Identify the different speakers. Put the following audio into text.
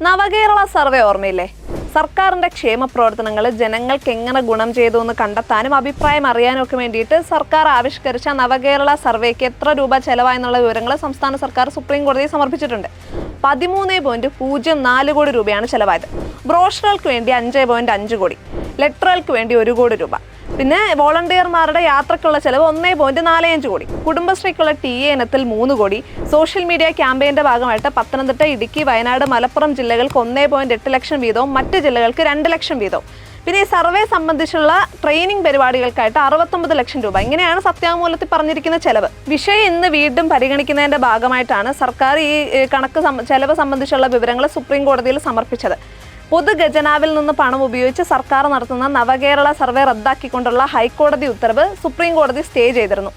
Speaker 1: നവകേരള survey ഓർമ്മയില്ലേ? സർക്കാരിന്റെ ക്ഷേമ പ്രവർത്തനങ്ങൾ ജനങ്ങൾക്ക് എങ്ങനെ ഗുണം ചെയ്തു എന്ന് കണ്ടെത്താനും അഭിപ്രായം അറിയാനും ഒക്കെ വേണ്ടിയിട്ട് സർക്കാർ ആവിഷ്കരിച്ച നവകേരള സർവേക്ക് എത്ര രൂപ ചെലവായെന്നുള്ള വിവരങ്ങൾ സംസ്ഥാന സർക്കാർ സുപ്രീം കോടതിയിൽ സമർപ്പിച്ചിട്ടുണ്ട്. 13.04 കോടി രൂപയാണ് ചെലവായത്. ബ്രോഷറുകൾക്ക് വേണ്ടി 5.5 കോടി, ലെറ്ററുകൾക്ക് വേണ്ടി 1 കോടി രൂപ, പിന്നെ വോളണ്ടിയർമാരുടെ യാത്രക്കുള്ള ചെലവ് 1.45 കോടി, കുടുംബശ്രീക്കുള്ള TA ഇനത്തിൽ 3 കോടി, സോഷ്യൽ മീഡിയ ക്യാമ്പയിന്റെ ഭാഗമായിട്ട് പത്തനംതിട്ട, ഇടുക്കി, വയനാട്, മലപ്പുറം ജില്ലകൾക്ക് 1.8 ലക്ഷം വീതവും മറ്റ് ജില്ലകൾക്ക് 2 ലക്ഷം വീതവും, പിന്നെ ഈ സർവേ സംബന്ധിച്ചുള്ള ട്രെയിനിങ് പരിപാടികൾക്കായിട്ട് 69 ലക്ഷം രൂപ. ഇങ്ങനെയാണ് സത്യാമൂലത്തിൽ പറഞ്ഞിരിക്കുന്ന ചെലവ്. വിഷയം ഇന്ന് വീണ്ടും പരിഗണിക്കുന്നതിന്റെ ഭാഗമായിട്ടാണ് സർക്കാർ ഈ ചെലവ് സംബന്ധിച്ചുള്ള വിവരങ്ങൾ സുപ്രീം കോടതിയിൽ സമർപ്പിച്ചത്. പൊതുഖജനാവിൽ നിന്ന് പണം ഉപയോഗിച്ച് സർക്കാർ നടത്തുന്ന നവകേരള സർവേ റദ്ദാക്കിക്കൊണ്ടുള്ള ഹൈക്കോടതി ഉത്തരവ് സുപ്രീം കോടതി സ്റ്റേ ചെയ്തിരുന്നു.